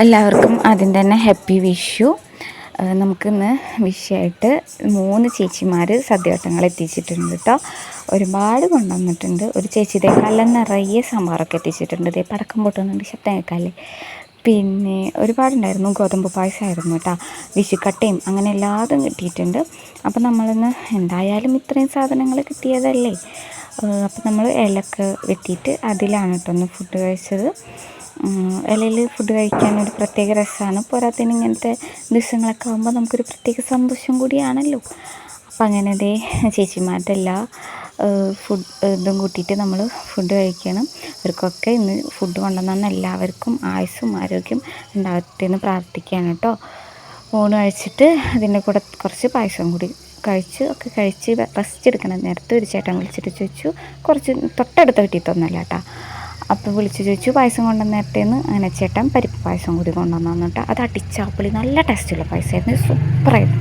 എല്ലാവർക്കും ആദ്യം തന്നെ ഹാപ്പി വിഷു. നമുക്കിന്ന് വിഷുവായിട്ട് 3 ചേച്ചിമാർ സദ്യവട്ടങ്ങൾ എത്തിച്ചിട്ടുണ്ട് കേട്ടോ. ഒരുപാട് കൊണ്ടുവന്നിട്ടുണ്ട്. ഒരു ചേച്ചിയുടെ കല്ലം നിറയെ സാമ്പാറൊക്കെ എത്തിച്ചിട്ടുണ്ട്. ഇതേ പടക്കം പൊട്ടുന്നുണ്ട്, ശബ്ദം കേൾക്കാല്ലേ. പിന്നെ ഒരുപാടുണ്ടായിരുന്നു. ഗോതമ്പ് പായസമായിരുന്നു കേട്ടോ. വിഷുക്കട്ടയും അങ്ങനെ എല്ലാതും കിട്ടിയിട്ടുണ്ട്. അപ്പോൾ നമ്മളിന്ന് എന്തായാലും ഇത്രയും സാധനങ്ങൾ കിട്ടിയതല്ലേ, അപ്പോൾ നമ്മൾ ഇലക്ക് വെട്ടിയിട്ട് അതിലാണ് കേട്ടോ ഒന്ന് ഫുഡ് കഴിച്ചത്. ഇലയിൽ ഫുഡ് കഴിക്കാനൊരു പ്രത്യേക രസമാണ്. പോരാത്തതിന് ഇങ്ങനത്തെ ദിവസങ്ങളൊക്കെ ആകുമ്പോൾ നമുക്കൊരു പ്രത്യേക സന്തോഷം കൂടിയാണല്ലോ. അപ്പം അങ്ങനെ ദേ ചേച്ചിമാരുടെ എല്ലാ ഇതും കൂട്ടിയിട്ട് നമ്മൾ ഫുഡ് കഴിക്കണം. ഇവർക്കൊക്കെ ഇന്ന് ഫുഡ് കൊണ്ടുവന്ന എല്ലാവർക്കും ആയുസ്സും ആരോഗ്യം ഉണ്ടാകട്ടെ എന്ന് പ്രാർത്ഥിക്കുകയാണ് കേട്ടോ. ഊണ് കഴിച്ചിട്ട് അതിൻ്റെ കൂടെ കുറച്ച് പായസം കൂടി കഴിച്ച് റെസ്റ്റ് എടുക്കണം. നേരത്തെ ഒരു ചേട്ടൻ വിളിച്ചിട്ട് ചോദിച്ചു, കുറച്ച് തൊട്ടടുത്ത വീട്ടിൽ കേട്ടോ. അപ്പോൾ വിളിച്ച് ചോദിച്ചു പായസം കൊണ്ടുവന്നിട്ടേന്ന്. അങ്ങനെ ചേട്ടൻ പരിപ്പ് പായസം കൂടി കൊണ്ടുവന്നു കേട്ടോ. അത് അടിച്ചാപ്പൊളി നല്ല ടേസ്റ്റുള്ള പായസമായിരുന്നു, സൂപ്പറായിരുന്നു.